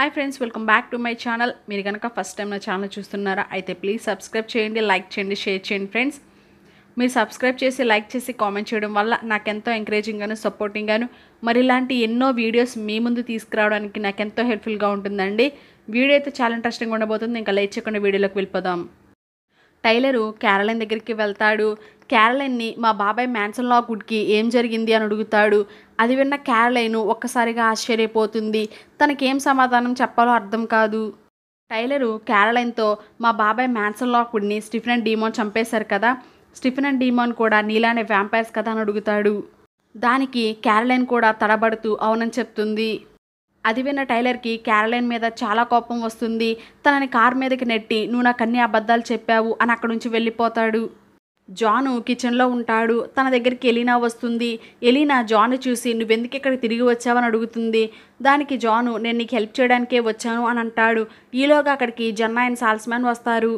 Hi friends, welcome back to my channel. మీరు కనుక first time నా ఛానల్ చూస్తున్నారా అయితే ప్లీజ్ సబ్స్క్రైబ్ చేయండి, లైక్ చేయండి, షేర్ చేయండి ఫ్రెండ్స్. మీరు సబ్స్క్రైబ్ చేసి లైక్ చేసి కామెంట్ చేయడం వల్ల నాకెంతో ఎంకరేజింగ్గాను సపోర్టింగ్గాను మరి ఇలాంటి ఎన్నో వీడియోస్ మీ ముందు తీసుకురావడానికి నాకెంతో హెల్ప్ఫుల్గా ఉంటుందండి. వీడియో అయితే చాలా ఇంట్రెస్టింగ్గా ఉండబోతుంది. ఇంకా లేట్ చేయకుండా వీడియోలోకి వెళ్ళిపోదాం. టైలరు క్యారలైన్ దగ్గరికి వెళ్తాడు. క్యారలైన్ని మా బాబాయ్ మ్యాన్సన్ లాక్వుడ్కి ఏం జరిగింది అని అడుగుతాడు. అది విన్న క్యారలైన్ ఒక్కసారిగా ఆశ్చర్యపోతుంది. తనకేం సమాధానం చెప్పాలో అర్థం కాదు. టైలరు క్యారలైన్తో మా బాబాయ్ మ్యాన్సన్ లాక్వుడ్ని స్టీఫెన్ అండ్ డీమాన్ చంపేశారు కదా, స్టీఫెన్ అండ్ డీమాన్ కూడా నీలానే వ్యాంపైర్స్ కదా అని అడుగుతాడు. దానికి క్యారలైన్ కూడా తడబడుతూ అవునని చెప్తుంది. అది విన్న టైలర్కి క్యారలైన్ మీద చాలా కోపం వస్తుంది. తనని కార్ మీదకి నెట్టి నువ్వు నాకు అన్ని అబద్ధాలు చెప్పావు అని అక్కడి నుంచి వెళ్ళిపోతాడు. జాను కిచెన్లో ఉంటాడు. తన దగ్గరికి ఎలీనా వస్తుంది. ఎలీనా జాను చూసి నువ్వెందుకు ఇక్కడికి తిరిగి వచ్చావని అడుగుతుంది. దానికి జాను నేను నీకు హెల్ప్ చేయడానికే వచ్చాను అని అంటాడు. ఈలోగా అక్కడికి జన్నా అండ్ సాల్స్మ్యాన్ వస్తారు.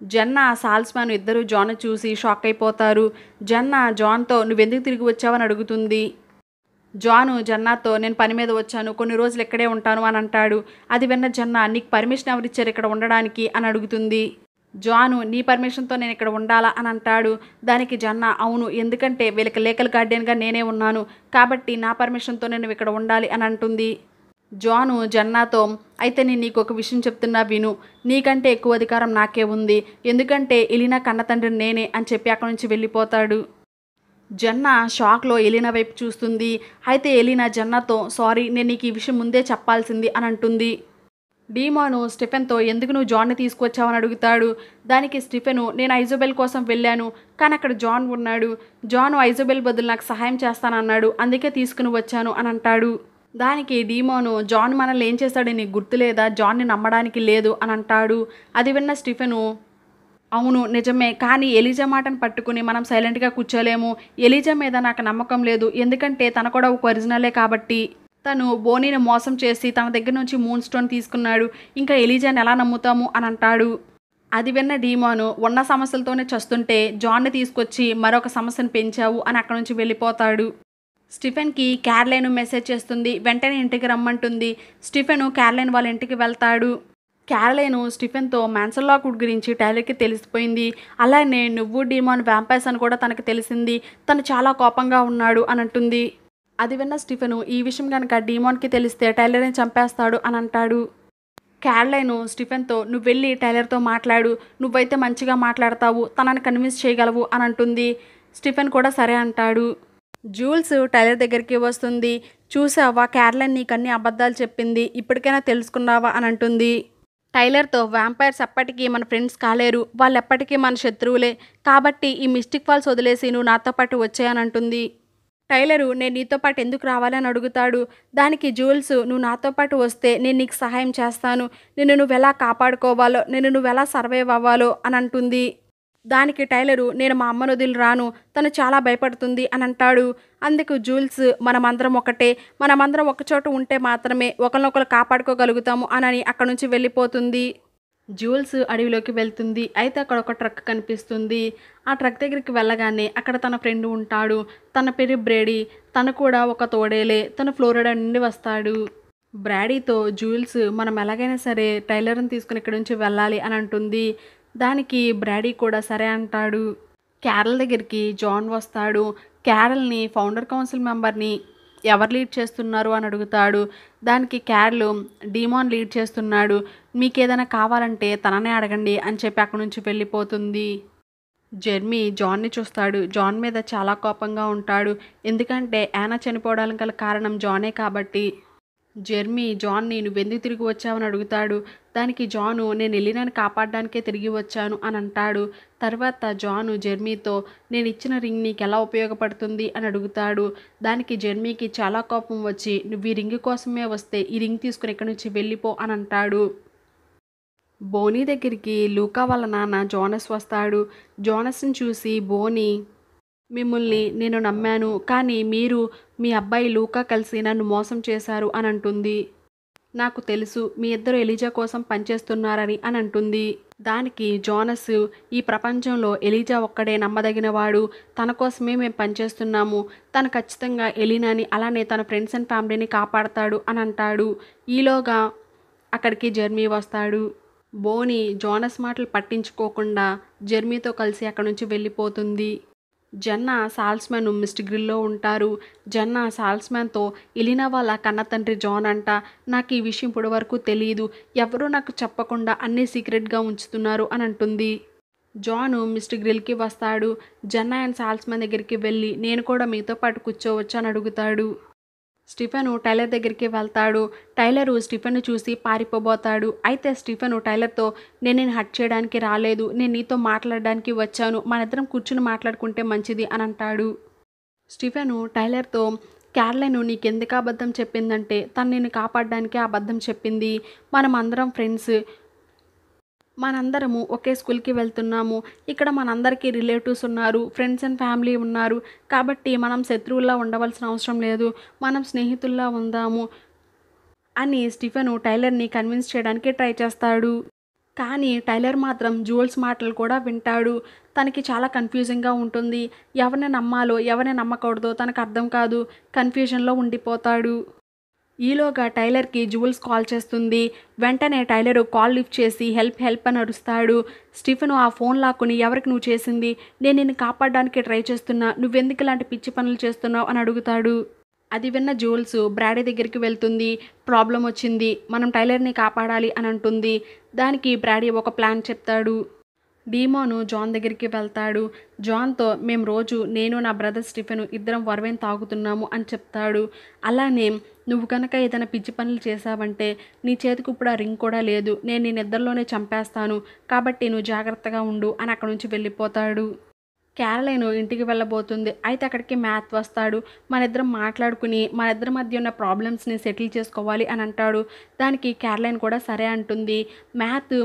జన్నా సాల్స్మ్యాన్ ఇద్దరు జాను చూసి షాక్ అయిపోతారు. జన్నా జాన్తో నువ్వెందుకు తిరిగి వచ్చావని అడుగుతుంది. జాను జన్నాతో నేను పని మీద వచ్చాను, కొన్ని రోజులు ఇక్కడే ఉంటాను అని అంటాడు. అది విన్న జన్నా నీకు పర్మిషన్ ఎవరిచ్చారు ఇక్కడ ఉండడానికి అని అడుగుతుంది. జాను నీ పర్మిషన్తో నేను ఇక్కడ ఉండాలా అని అంటాడు. దానికి జన్నా అవును, ఎందుకంటే వీళ్ళకి లీగల్ గార్డియన్గా నేనే ఉన్నాను కాబట్టి నా పర్మిషన్తో నేను ఇక్కడ ఉండాలి అని అంటుంది. జాను జన్నాతో అయితే నేను నీకు ఒక విషయం చెప్తున్నా విను, నీకంటే ఎక్కువ అధికారం నాకే ఉంది, ఎందుకంటే ఎలీనా కన్న తండ్రి నేనే అని చెప్పి అక్కడి నుంచి వెళ్ళిపోతాడు. జన్నా షాక్లో ఎలీనా వైపు చూస్తుంది. అయితే ఎలీనా జన్నాతో సారీ, నేను నీకు ఈ విషయం ముందే చెప్పాల్సింది అని అంటుంది. డీమాను స్టీఫెన్తో ఎందుకు నువ్వు జాన్ని తీసుకొచ్చావని అడుగుతాడు. దానికి స్టీఫెను నేను ఐజోబెల్ కోసం వెళ్ళాను, కానీ అక్కడ జాన్ ఉన్నాడు, జాన్ ఐజోబెల్ బదులు నాకు సహాయం చేస్తానన్నాడు, అందుకే తీసుకుని వచ్చాను అని అంటాడు. దానికి డీమాను జాన్ మనల్ని ఏం చేశాడని నీకు గుర్తులేదా, జాన్ని నమ్మడానికి లేదు అని అంటాడు. అది విన్న స్టీఫెను అవును నిజమే, కానీ ఎలీజా మాటను పట్టుకుని మనం సైలెంట్గా కూర్చోలేము, ఎలీజా మీద నాకు నమ్మకం లేదు, ఎందుకంటే తన కూడా ఒక ఒరిజినలే కాబట్టి. తను బోనీని మోసం చేసి తన దగ్గర నుంచి మూన్ స్టోన్ తీసుకున్నాడు, ఇంకా ఎలీజాని ఎలా నమ్ముతాము అని అంటాడు. అది విన్న డీమాను ఉన్న సమస్యలతోనే చస్తుంటే జాన్ని తీసుకొచ్చి మరొక సమస్యను పెంచావు అని అక్కడి నుంచి వెళ్ళిపోతాడు. స్టీఫెన్కి క్యారలైన్ మెసేజ్ చేస్తుంది, వెంటనే ఇంటికి రమ్మంటుంది. స్టీఫెను క్యారలైన్ వాళ్ళ ఇంటికి వెళ్తాడు. క్యారలైన్ స్టీఫెన్తో మ్యాన్సన్ లాక్వుడ్ గురించి టైలర్కి తెలిసిపోయింది. అలానే నువ్వు డీమాన్ వ్యాంపైర్స్ అని కూడా తనకు తెలిసింది, తను చాలా కోపంగా ఉన్నాడు అని అంటుంది. అది విన్న స్టీఫెను ఈ విషయం కనుక డీమాన్కి తెలిస్తే టైలర్ని చంపేస్తాడు అని అంటాడు. క్యారలైన్ స్టీఫెన్తో నువ్వు వెళ్ళి టైలర్తో మాట్లాడు, నువ్వైతే మంచిగా మాట్లాడతావు, తనని కన్విన్స్ చేయగలవు అని అంటుంది. స్టీఫెన్ కూడా సరే అంటాడు. జూల్స్ టైలర్ దగ్గరికి వస్తుంది. చూసావా, క్యారలైన్ నీకు అన్ని అబద్ధాలు చెప్పింది, ఇప్పటికైనా తెలుసుకున్నావా అని అంటుంది. టైలర్తో వ్యాంపైర్స్ ఎప్పటికీ మన ఫ్రెండ్స్ కాలేరు, వాళ్ళు ఎప్పటికీ మన శత్రువులే, కాబట్టి ఈ మిస్టిక్ ఫాల్స్ వదిలేసి నువ్వు నాతో పాటు వచ్చాయని అంటుంది. టైలరు నేను నీతో పాటు ఎందుకు రావాలని అడుగుతాడు. దానికి జూల్స్ నువ్వు నాతో పాటు వస్తే నేను నీకు సహాయం చేస్తాను, నిన్ను నువ్వు ఎలా కాపాడుకోవాలో, నిన్ను నువ్వు ఎలా సర్వైవ్ అవ్వాలో అని అంటుంది. దానికి టైలరు నేను మా అమ్మను వదిలి రాను, తను చాలా భయపడుతుంది అని అంటాడు. అందుకు జూల్స్ మనమందరం ఒకటే, మనమందరం ఒకచోట ఉంటే మాత్రమే ఒకరినొకరు కాపాడుకోగలుగుతాము అని అక్కడి నుంచి వెళ్ళిపోతుంది. జూల్స్ అడవిలోకి వెళ్తుంది. అయితే అక్కడ ఒక ట్రక్ కనిపిస్తుంది. ఆ ట్రక్ దగ్గరికి వెళ్ళగానే అక్కడ తన ఫ్రెండ్ ఉంటాడు. తన పేరు బ్రేడీ. తను కూడా ఒక తోడేలే, తను ఫ్లోరిడా నుండి వస్తాడు. బ్రాడీతో జూల్స్ మనం ఎలాగైనా సరే టైలర్ని తీసుకుని ఇక్కడి నుంచి వెళ్ళాలి అని అంటుంది. దానికి బ్రాడీ కూడా సరే అంటాడు. క్యారల్ దగ్గరికి జాన్ వస్తాడు. క్యారల్ని ఫౌండర్ కౌన్సిల్ మెంబర్ని ఎవరు లీడ్ చేస్తున్నారు అని అడుగుతాడు. దానికి క్యారల్ డీమాన్ లీడ్ చేస్తున్నాడు, మీకు ఏదైనా కావాలంటే తననే అడగండి అని చెప్పి అక్కడి నుంచి వెళ్ళిపోతుంది. జెర్మీ జాన్ని చూస్తాడు. జాన్ మీద చాలా కోపంగా ఉంటాడు, ఎందుకంటే యానా చనిపోవడానికి గల కారణం జానే కాబట్టి. జెర్మీ జాన్ని నువ్వెందుకు తిరిగి వచ్చావని అడుగుతాడు. దానికి జాను నేను ఎలీనాని కాపాడడానికే తిరిగి వచ్చాను అని అంటాడు. తర్వాత జాను జెర్మీతో నేను ఇచ్చిన రింగ్ నీకు ఎలా ఉపయోగపడుతుంది అని అడుగుతాడు. దానికి జెర్మీకి చాలా కోపం వచ్చి నువ్వు ఈ రింగ్ కోసమే వస్తే ఈ రింగ్ తీసుకుని ఇక్కడి నుంచి వెళ్ళిపో అని అంటాడు. బోనీ దగ్గరికి లూకా వాళ్ళ నాన్న జోనస్ వస్తాడు. జోనస్ని చూసి బోనీ మిమ్మల్ని నేను నమ్మాను, కానీ మీరు మీ అబ్బాయి లూకా కలిసి నన్ను మోసం చేశారు అని అంటుంది. నాకు తెలుసు మీ ఇద్దరు ఎలీజా కోసం పనిచేస్తున్నారని అని అంటుంది. దానికి జోనస్ ఈ ప్రపంచంలో ఎలీజా ఒక్కడే నమ్మదగినవాడు, తన కోసమే మేము పనిచేస్తున్నాము, తను ఖచ్చితంగా ఎలీనాని అలానే తన ఫ్రెండ్స్ అండ్ ఫ్యామిలీని కాపాడతాడు అని అంటాడు. ఈలోగా అక్కడికి జెర్మీ వస్తాడు. బోని జోనస్ మాటలు పట్టించుకోకుండా జెర్మీతో కలిసి అక్కడి నుంచి వెళ్ళిపోతుంది. జన్నా సాల్స్‌మ్యాన్ మిస్టర్ గ్రిల్‌లో ఉంటారు. జన్నా సాల్స్‌మ్యాన్‌తో ఎలినా వాళ్ళ కన్నతండ్రి జాన్ అంట. నాకు ఈ విషయం ఇప్పటి వరకు తెలీదు. ఎవరూ నాకు చెప్పకుండా అన్నీ సీక్రెట్‌గా ఉంచుతున్నారు అని అంటుంది. జాను మిస్టర్ గ్రిల్‌కి వస్తాడు. జన్నా అండ్ సాల్స్‌మ్యాన్ దగ్గరికి వెళ్ళి నేను కూడా మీతో పాటు కూర్చోవచ్చా అని అడుగుతాడు. స్టీఫెను టైలర్ దగ్గరికి వెళ్తాడు. టైలరు స్టీఫెన్‌ను చూసి పారిపోబోతాడు. అయితే స్టీఫెను టైలర్‌తో నేను నిన్ను హర్ట్ చేయడానికి రాలేదు. నేను నీతో మాట్లాడడానికి వచ్చాను. మనిద్దరం కూర్చుని మాట్లాడుకుంటే మంచిది అని అంటాడు. స్టీఫెను టైలర్‌తో క్యారలైన్ నీకెందుకు అబద్ధం చెప్పిందంటే తను నిన్ను కాపాడడానికే అబద్ధం చెప్పింది. మనం అందరం ఫ్రెండ్స్. మనందరము ఒకే స్కూల్‌కి వెళ్తున్నాము. ఇక్కడ మనందరికీ రిలేటివ్స్ ఉన్నారు. ఫ్రెండ్స్ అండ్ ఫ్యామిలీ ఉన్నారు. కాబట్టి మనం శత్రువుల్లా ఉండవలసిన అవసరం లేదు. మనం స్నేహితుల్లా ఉందాము అని స్టీఫెను టైలర్‌ని కన్విన్స్ చేయడానికి ట్రై చేస్తాడు. కానీ టైలర్ మాత్రం జూల్స్ మాటలు కూడా వింటాడు. తనకి చాలా కన్‌ఫ్యూజింగ్‌గా ఉంటుంది. ఎవరిని నమ్మాలో, ఎవరిని నమ్మకూడదో తనకు అర్థం కాదు. కన్‌ఫ్యూజన్‌లో ఉండిపోతాడు. ఈలోగా టైలర్‌కి జూల్స్ కాల్ చేస్తుంది. వెంటనే టైలరు కాల్ లిఫ్ట్ చేసి హెల్ప్ హెల్ప్ అని అరుస్తాడు. స్టీఫెను ఆ ఫోన్ లాక్కుని ఎవరికి నువ్వు చేసింది? నేను నిన్ను కాపాడడానికి ట్రై చేస్తున్నా. నువ్వెందుకు ఇలాంటి పిచ్చి పనులు చేస్తున్నావు అని అడుగుతాడు. అది విన్న జూల్స్ బ్రాడీ దగ్గరికి వెళ్తుంది. ప్రాబ్లం వచ్చింది. మనం టైలర్‌ని కాపాడాలి అని అంటుంది. దానికి బ్రాడీ ఒక ప్లాన్ చెప్తాడు. డీమాను జాన్ దగ్గరికి వెళ్తాడు. జాన్‌తో మేము రోజు నేను నా బ్రదర్ స్టీఫెను ఇద్దరం వరవైన్ తాగుతున్నాము అని చెప్తాడు. అలానే నువ్వు కనుక ఏదైనా పిచ్చి పనులు చేశావంటే నీ చేతికి ఇప్పుడు ఆ రింగ్ కూడా లేదు. నేను నీ నిద్రలోనే చంపేస్తాను. కాబట్టి నువ్వు జాగ్రత్తగా ఉండు అని అక్కడి నుంచి వెళ్ళిపోతాడు. క్యారలైన్ ఇంటికి వెళ్ళబోతుంది. అయితే అక్కడికి మ్యాథ్ వస్తాడు. మనిద్దరం మాట్లాడుకుని మనిద్దరి మధ్య ఉన్న ప్రాబ్లమ్స్‌ని సెటిల్ చేసుకోవాలి అని అంటాడు. దానికి క్యారలైన్ కూడా సరే అంటుంది. మ్యాథ్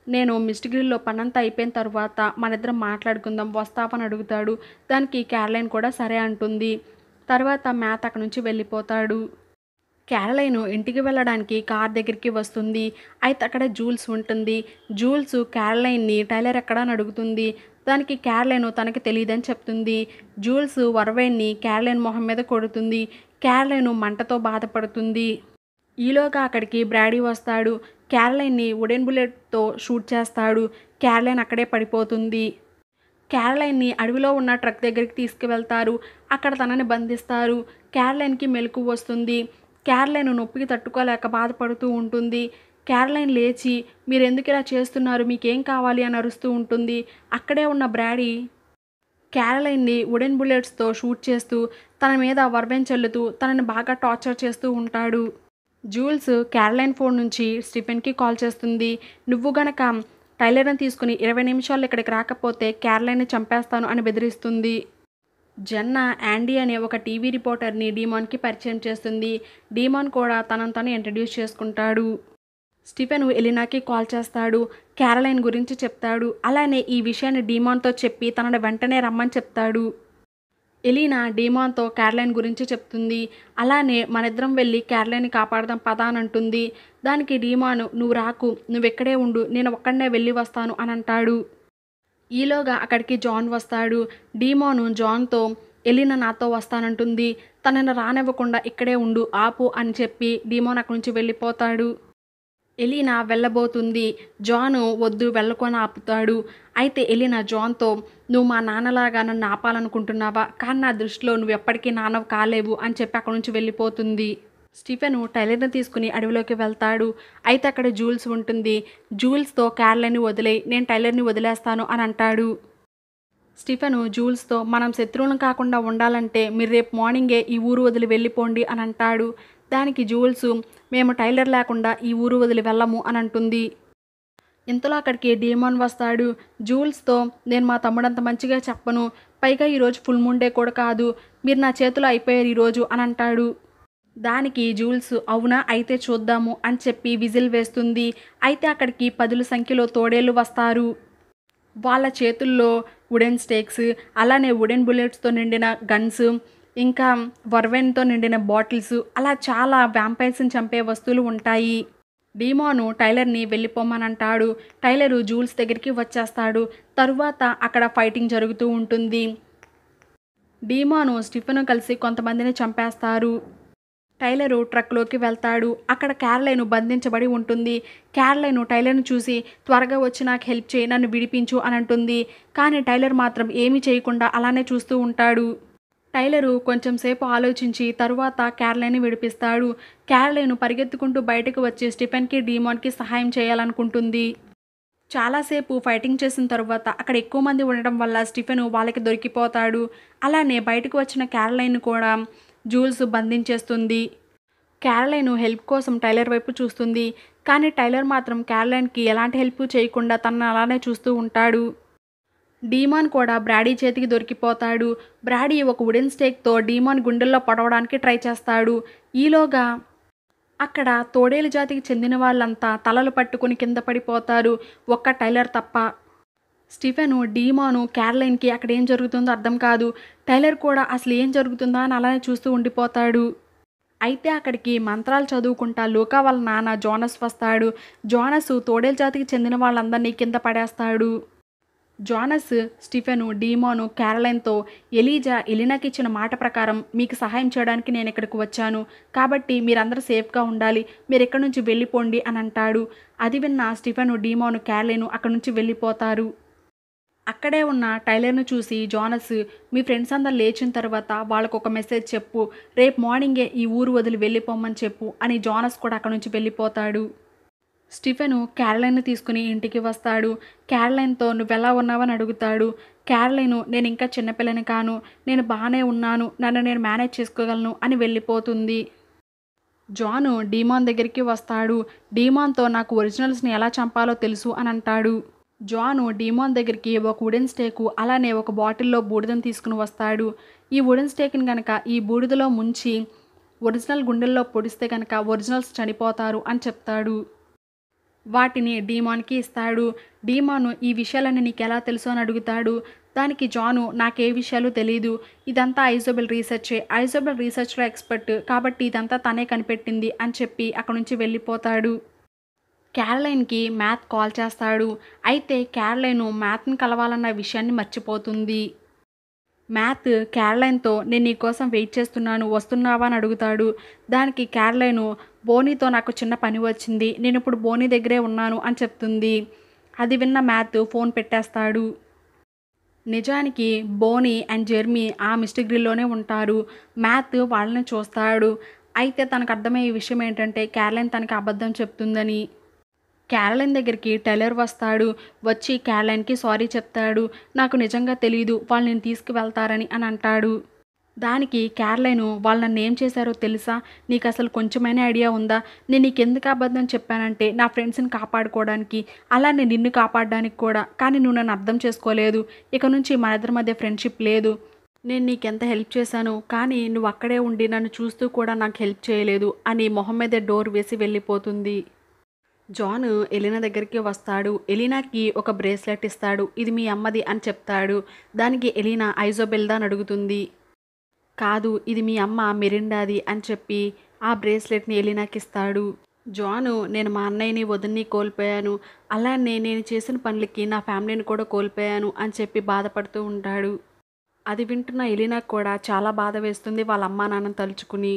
నేను మిస్టర్ గ్రిల్‌లో పనంతా అయిపోయిన తర్వాత మనిద్దరం మాట్లాడుకుందాం వస్తావా అని అడుగుతాడు. దానికి క్యారలైన్ కూడా సరే అంటుంది. తర్వాత మ్యాథ్ అక్కడి నుంచి వెళ్ళిపోతాడు. క్యారలైన్ ఇంటికి వెళ్ళడానికి కార్ దగ్గరికి వస్తుంది. అయితే అక్కడ జూల్స్ ఉంటుంది. జూల్స్ క్యారలైన్ని టైలర్ ఎక్కడా అని అడుగుతుంది. దానికి క్యారలైన్ తనకి తెలియదని చెప్తుంది. జూల్స్ వరవైన్ని క్యారలైన్ మొహం మీద కొడుతుంది. క్యారలైన్ మంటతో బాధపడుతుంది. ఈలోగా అక్కడికి బ్రాడీ వస్తాడు. క్యారలైన్ని వుడెన్ బుల్లెట్‌తో షూట్ చేస్తాడు. క్యారలైన్ అక్కడే పడిపోతుంది. క్యారలైన్ని అడవిలో ఉన్న ట్రక్ దగ్గరికి తీసుకువెళ్తారు. అక్కడ తనని బంధిస్తారు. క్యారలైన్‌కి మెలకువ వస్తుంది. క్యారలైన్ నొప్పికి తట్టుకోలేక బాధపడుతూ ఉంటుంది. క్యారలైన్ లేచి మీరెందుకు ఇలా చేస్తున్నారు? మీకేం కావాలి? అని అరుస్తూ ఉంటుంది. అక్కడే ఉన్న బ్రాడీ క్యారలైన్ని వుడెన్ బుల్లెట్స్‌తో షూట్ చేస్తూ తన మీద వర్బెన్ చల్లుతూ తనని బాగా టార్చర్ చేస్తూ ఉంటాడు. జూల్స్ క్యారలైన్ ఫోన్ నుంచి స్టీఫెన్‌కి కాల్ చేస్తుంది. నువ్వు గనక టైలర్‌ని తీసుకుని 20 నిమిషాల్లో ఇక్కడికి రాకపోతే క్యారలైన్‌ని చంపేస్తాను అని బెదిరిస్తుంది. జన్నా యాండీ అనే ఒక టీవీ రిపోర్టర్‌ని డీమాన్‌కి పరిచయం చేస్తుంది. డీమాన్ కూడా తనను తాను ఇంట్రడ్యూస్ చేసుకుంటాడు. స్టీఫెన్ ఎలినాకి కాల్ చేస్తాడు. క్యారలైన్ గురించి చెప్తాడు. అలానే ఈ విషయాన్ని డీమాన్‌తో చెప్పి తనని వెంటనే రమ్మని చెప్తాడు. ఎలీనా డీమాన్‌తో క్యారలైన్ గురించి చెప్తుంది. అలానే మనిద్దరం వెళ్ళి క్యారలైన్‌ని కాపాడదాం పదా అని అంటుంది. దానికి డీమాన్ నువ్వు రాకు, నువ్వెక్కడే ఉండు, నేను ఒక్కడినే వెళ్ళి వస్తాను అని అంటాడు. ఈలోగా అక్కడికి జాన్ వస్తాడు. డీమాను జాన్‌తో ఎలీనా నాతో వస్తానంటుంది. తనని రానివ్వకుండా ఇక్కడే ఉండు, ఆపు అని చెప్పి డీమాన్ అక్కడి నుంచి వెళ్ళిపోతాడు. ఎలీనా వెళ్ళబోతుంది. జాను వద్దు వెళ్ళకు అని ఆపుతాడు. అయితే ఎలీనా జాన్‌తో నువ్వు మా నాన్నలాగా నన్ను ఆపాలనుకుంటున్నావా? కానీ నా దృష్టిలో నువ్వు ఎప్పటికీ నాన్నవు కాలేవు అని చెప్పి అక్కడి నుంచి వెళ్ళిపోతుంది. స్టీఫెను టైలర్‌ని తీసుకుని అడవిలోకి వెళ్తాడు. అయితే అక్కడ జూల్స్ ఉంటుంది. జూల్స్‌తో క్యారలైన్‌ని వదిలేయ్, నేను టైలర్‌ని వదిలేస్తాను అని అంటాడు. స్టీఫెను జూల్స్‌తో మనం శత్రువులం కాకుండా ఉండాలంటే మీరు రేపు మార్నింగే ఈ ఊరు వదిలి వెళ్ళిపోండి అని అంటాడు. దానికి జూల్స్ మేము టైలర్ లేకుండా ఈ ఊరు వదిలి వెళ్ళము అని అంటుంది. ఇంతలో అక్కడికి డీమాన్ వస్తాడు. జూల్స్‌తో నేను మా తమ్ముడంత మంచిగా చెప్పను. పైగా ఈరోజు ఫుల్ మూన్ డే కూడా కాదు. మీరు నా చేతిలో అయిపోయారు ఈరోజు అని అంటాడు. దానికి జూల్స్ అవునా అయితే చూద్దాము అని చెప్పి విజిల్ వేస్తుంది. అయితే అక్కడికి పదుల సంఖ్యలో తోడేళ్ళు వస్తారు. వాళ్ళ చేతుల్లో వుడెన్ స్టేక్స్, అలానే వుడెన్ బుల్లెట్స్‌తో నిండిన గన్స్, ఇంకా వర్వెన్‌తో నిండిన బాటిల్స్, అలా చాలా వ్యాంపైర్స్‌ని చంపే వస్తువులు ఉంటాయి. డీమాను టైలర్‌ని వెళ్ళిపోమనంటాడు. టైలరు జూల్స్ దగ్గరికి వచ్చేస్తాడు. తరువాత అక్కడ ఫైటింగ్ జరుగుతూ ఉంటుంది. డీమాను స్టీఫెను కలిసి కొంతమందిని చంపేస్తారు. టైలరు ట్రక్లోకి వెళ్తాడు. అక్కడ క్యారలైన్ బంధించబడి ఉంటుంది. క్యారలైన్ టైలర్‌ని చూసి త్వరగా వచ్చి నాకు హెల్ప్ చేయి, నన్ను విడిపించు అని అంటుంది. కానీ టైలర్ మాత్రం ఏమీ చేయకుండా అలానే చూస్తూ ఉంటాడు. టైలరు కొంచెం సేపు ఆలోచించి తరువాత క్యారలైన్‌ని విడిపిస్తాడు. క్యారలైన్ పరిగెత్తుకుంటూ బయటకు వచ్చి స్టీఫెన్‌కి, డీమాన్‌కి సహాయం చేయాలనుకుంటుంది. చాలాసేపు ఫైటింగ్ చేసిన తరువాత అక్కడ ఎక్కువ మంది ఉండడం వల్ల స్టీఫెన్ వాళ్ళకి దొరికిపోతాడు. అలానే బయటకు వచ్చిన క్యారలైన్‌ని కూడా జూల్స్ బంధించేస్తుంది. క్యారలైన్ హెల్ప్ కోసం టైలర్ వైపు చూస్తుంది. కానీ టైలర్ మాత్రం క్యారలైన్‌కి ఎలాంటి హెల్ప్ చేయకుండా తనని అలానే చూస్తూ ఉంటాడు. డీమాన్ కూడా బ్రాడీ చేతికి దొరికిపోతాడు. బ్రాడీ ఒక వుడెన్ స్టేక్‌తో డీమాన్ గుండెల్లో పొడవడానికి ట్రై చేస్తాడు. ఈలోగా అక్కడ తోడేలు జాతికి చెందిన వాళ్ళంతా తలలు పట్టుకుని కింద పడిపోతారు. ఒక్క టైలర్ తప్ప. స్టీఫెను, డీమాను, క్యారలైన్‌కి అక్కడ ఏం జరుగుతుందో అర్థం కాదు. టైలర్ కూడా అసలు ఏం జరుగుతుందా అని అలానే చూస్తూ ఉండిపోతాడు. అయితే అక్కడికి మంత్రాలు చదువుకుంటా లూకా వాళ్ళ నాన్న జోనస్ వస్తాడు. జోనస్ తోడేలు జాతికి చెందిన వాళ్ళందరినీ కింద పడేస్తాడు. జోనస్, స్టీఫెను, డీమాను, క్యారలైన్‌తో ఎలీనాకి ఇచ్చిన మాట ప్రకారం మీకు సహాయం చేయడానికి నేను ఇక్కడికి వచ్చాను. కాబట్టి మీరందరూ సేఫ్‌గా ఉండాలి. మీరు ఇక్కడి నుంచి వెళ్ళిపోండి అని అంటాడు. అది విన్న స్టీఫెను, డీమాను, క్యారలైన్ అక్కడి నుంచి వెళ్ళిపోతారు. అక్కడే ఉన్న టైలర్‌ను చూసి జోనస్, మీ ఫ్రెండ్స్ అందరూ లేచిన తర్వాత వాళ్ళకొక మెసేజ్ చెప్పు. రేపు మార్నింగే ఈ ఊరు వదిలి వెళ్ళిపోమని చెప్పు అని జోనస్ కూడా అక్కడి నుంచి వెళ్ళిపోతాడు. స్టీఫెను క్యారలైన్‌ని తీసుకుని ఇంటికి వస్తాడు. క్యారలైన్‌తో నువ్వెలా ఉన్నావని అడుగుతాడు. క్యారలైను నేను ఇంకా చిన్నపిల్లని కాను. నేను బానే ఉన్నాను. నన్ను నేను మేనేజ్ చేసుకోగలను అని వెళ్ళిపోతుంది. జాను డీమాన్ దగ్గరికి వస్తాడు. డీమాన్‌తో నాకు ఒరిజినల్స్‌ని ఎలా చంపాలో తెలుసు అని అంటాడు. జాను డీమాన్ దగ్గరికి ఒక వుడెన్ స్టేకు అలానే ఒక బాటిల్‌లో బూడిదను తీసుకుని వస్తాడు. ఈ వుడెన్ స్టేక్‌ని గనక ఈ బూడిదలో ముంచి ఒరిజినల్ గుండెల్లో పొడిస్తే గనక ఒరిజినల్స్ చనిపోతారు అని చెప్తాడు. వాటిని డీమాన్‌కి ఇస్తాడు. డీమాను ఈ విషయాలన్నీ నీకెలా తెలుసు అని అడుగుతాడు. దానికి జాను నాకే విషయాలు తెలీదు. ఇదంతా ఐజోబెల్ రీసెర్చే. ఐజోబెల్ రీసెర్చ్‌లో ఎక్స్‌పర్ట్. కాబట్టి ఇదంతా తనే కనిపెట్టింది అని చెప్పి అక్కడి నుంచి వెళ్ళిపోతాడు. క్యారలైన్‌కి మ్యాథ్ కాల్ చేస్తాడు. అయితే క్యారలైన్ మ్యాథ్‌ని కలవాలన్న విషయాన్ని మర్చిపోతుంది. మ్యాథ్ క్యారలైన్‌తో నేను నీకోసం వెయిట్ చేస్తున్నాను, వస్తున్నావా అని అడుగుతాడు. దానికి క్యారలైన్ బోనీతో నాకు చిన్న పని వచ్చింది. నేనిప్పుడు బోనీ దగ్గరే ఉన్నాను అని చెప్తుంది. అది విన్న మ్యాథ్ ఫోన్ పెట్టేస్తాడు. నిజానికి బోనీ అండ్ జెర్మీ ఆ మిస్టర్ గ్రిల్‌లోనే ఉంటారు. మ్యాథ్ వాళ్ళని చూస్తాడు. అయితే తనకు అర్థమయ్యే విషయం ఏంటంటే క్యారలైన్ తనకి అబద్ధం చెప్తుందని. క్యారలైన్ దగ్గరికి టైలర్ వస్తాడు. వచ్చి క్యారలైన్‌కి సారీ చెప్తాడు. నాకు నిజంగా తెలీదు వాళ్ళు నిన్ను తీసుకువెళ్తారని అని అంటాడు. దానికి క్యారలైన్ వాళ్ళు నన్నేం చేశారో తెలుసా? నీకసలు కొంచెమైనా ఐడియా ఉందా? నేను నీకెందుకు అబద్ధం చెప్పానంటే నా ఫ్రెండ్స్‌ని కాపాడుకోవడానికి, అలానే నిన్ను కాపాడడానికి కూడా. కానీ నువ్వు నన్ను అర్థం చేసుకోలేదు. ఇక నుంచి మన ఇద్దరి మధ్య ఫ్రెండ్‌షిప్ లేదు. నేను నీకెంత హెల్ప్ చేశాను. కానీ నువ్వు అక్కడే ఉండి నన్ను చూస్తూ కూడా నాకు హెల్ప్ చేయలేదు అని మొహం మీదే డోర్ వేసి వెళ్ళిపోతుంది. జాన్ ఎలీనా దగ్గరికి వస్తాడు. ఎలీనాకి ఒక బ్రేస్లెట్ ఇస్తాడు. ఇది మీ అమ్మది అని చెప్తాడు. దానికి ఎలీనా ఐజోబెల్దా అని అడుగుతుంది. కాదు ఇది మీ అమ్మ మిరిండాది అని చెప్పి ఆ బ్రేస్లెట్ని ఎలీనాకి ఇస్తాడు. జాను నేను మా అన్నయ్యని వదిన్ని కోల్పోయాను. అలానే నేను చేసిన పనులకి నా ఫ్యామిలీని కూడా కోల్పోయాను అని చెప్పి బాధపడుతూ ఉంటాడు. అది వింటున్న ఎలీనాకు కూడా చాలా బాధ వేస్తుంది వాళ్ళ అమ్మా నాన్నని తలుచుకుని.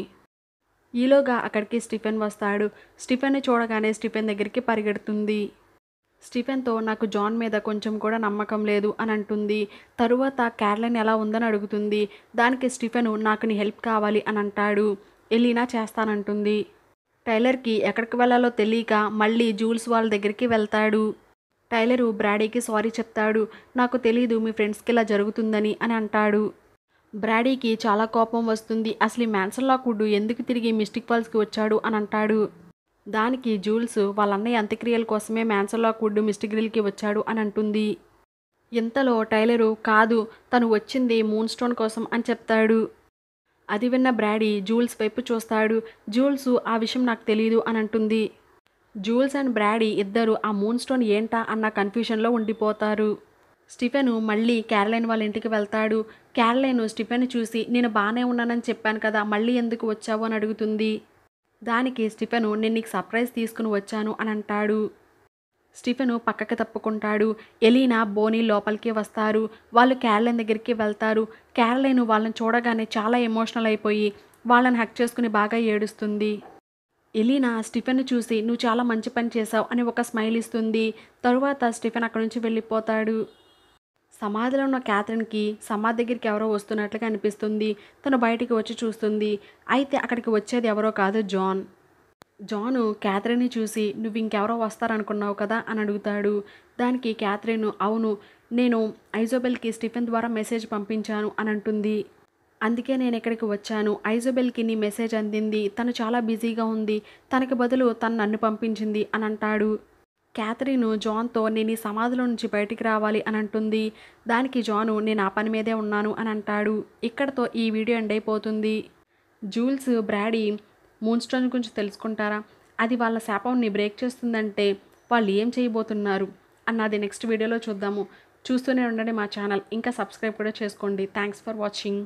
ఈలోగా అక్కడికి స్టీఫెన్ వస్తాడు. స్టీఫెన్ని చూడగానే స్టీఫెన్ దగ్గరికి పరిగెడుతుంది. స్టీఫెన్తో నాకు జాన్ మీద కొంచెం కూడా నమ్మకం లేదు అని అంటుంది. తరువాత క్యారలైన్ ఎలా ఉందని అడుగుతుంది. దానికి స్టీఫెన్ నాకు నీ హెల్ప్ కావాలి అని అంటాడు. ఎలీనా చేస్తానంటుంది. టైలర్కి ఎక్కడికి వెళ్ళాలో తెలియక మళ్ళీ జూల్స్ వాళ్ళ దగ్గరికి వెళ్తాడు. టైలరు బ్రాడీకి సారీ చెప్తాడు. నాకు తెలీదు మీ ఫ్రెండ్స్కి ఇలా జరుగుతుందని అని అంటాడు. బ్రాడీకి చాలా కోపం వస్తుంది. అసలు ఈ మ్యాన్సన్ లాక్వుడ్ ఎందుకు తిరిగి మిస్టిక్ ఫాల్స్కి వచ్చాడు అని అంటాడు. దానికి జూల్స్ వాళ్ళ అన్నయ్య అంత్యక్రియల కోసమే మ్యాన్సన్ లాక్వుడ్ మిస్టిక్ గ్రిల్కి వచ్చాడు అని అంటుంది. ఇంతలో టైలరు కాదు తను వచ్చింది మూన్ స్టోన్ కోసం అని చెప్తాడు. అది విన్న బ్రాడీ జూల్స్ వైపు చూస్తాడు. జూల్స్ ఆ విషయం నాకు తెలీదు అని అంటుంది. జూల్స్ అండ్ బ్రాడీ ఇద్దరు ఆ మూన్ స్టోన్ ఏంటా అన్న కన్ఫ్యూషన్లో ఉండిపోతారు. స్టీఫెన్ మళ్ళీ క్యారలైన్ వాళ్ళ ఇంటికి వెళ్తాడు. క్యారలైన్ స్టీఫెన్ చూసి నేను బాగానే ఉన్నానని చెప్పాను కదా మళ్ళీ ఎందుకు వచ్చావు అని అడుగుతుంది. దానికి స్టీఫెన్ నేను నీకు సర్ప్రైజ్ తీసుకుని వచ్చాను అని అంటాడు. స్టీఫెన్ పక్కకి తప్పుకుంటాడు. ఎలీనా బోనీ లోపలికి వస్తారు. వాళ్ళు క్యారలైన్ దగ్గరికి వెళ్తారు. క్యారలైన్ వాళ్ళని చూడగానే చాలా ఎమోషనల్ అయిపోయి వాళ్ళని హక్ చేసుకుని బాగా ఏడుస్తుంది. ఎలీనా స్టీఫెన్‌ని చూసి "నువ్వు చాలా మంచి పని చేశావు" అని ఒక స్మైల్ ఇస్తుంది. తరువాత స్టీఫెన్ అక్కడి నుంచి వెళ్ళిపోతాడు. సమాధిలో ఉన్న క్యాథరిన్‌కి సమాధి దగ్గరికి ఎవరో వస్తున్నట్లుగా అనిపిస్తుంది. తను బయటికి వచ్చి చూస్తుంది. అయితే అక్కడికి వచ్చేది ఎవరో కాదు, జాన్. జాను క్యాథరిన్‌ని చూసి "నువ్వు ఇంకెవరో వస్తారనుకున్నావు కదా" అని అడుగుతాడు. దానికి క్యాథరిన్ "అవును, నేను ఐజోబెల్‌కి స్టీఫెన్ ద్వారా మెసేజ్ పంపించాను" అని అంటుంది. "అందుకే నేను ఇక్కడికి వచ్చాను. ఐజోబెల్‌కి నీ మెసేజ్ అందింది. తను చాలా బిజీగా ఉంది. తనకి బదులు తను నన్ను పంపించింది" అని అంటాడు. క్యాథరిన్ జాన్‌తో "నేను ఈ సమాధిలో నుంచి బయటికి రావాలి" అని అంటుంది. దానికి జాను "నేను ఆ పని మీదే ఉన్నాను" అని అంటాడు. ఇక్కడితో ఈ వీడియో ఎండ్ అయిపోతుంది. జూల్స్, బ్రాడీ మూన్‌స్టోన్ గురించి తెలుసుకుంటారా? అది వాళ్ళ శాపంని బ్రేక్ చేస్తుందంటే వాళ్ళు ఏం చేయబోతున్నారు అన్నది నెక్స్ట్ వీడియోలో చూద్దాము. చూస్తూనే ఉండండి మా ఛానల్. ఇంకా సబ్స్క్రైబ్ కూడా చేసుకోండి. Thanks for watching.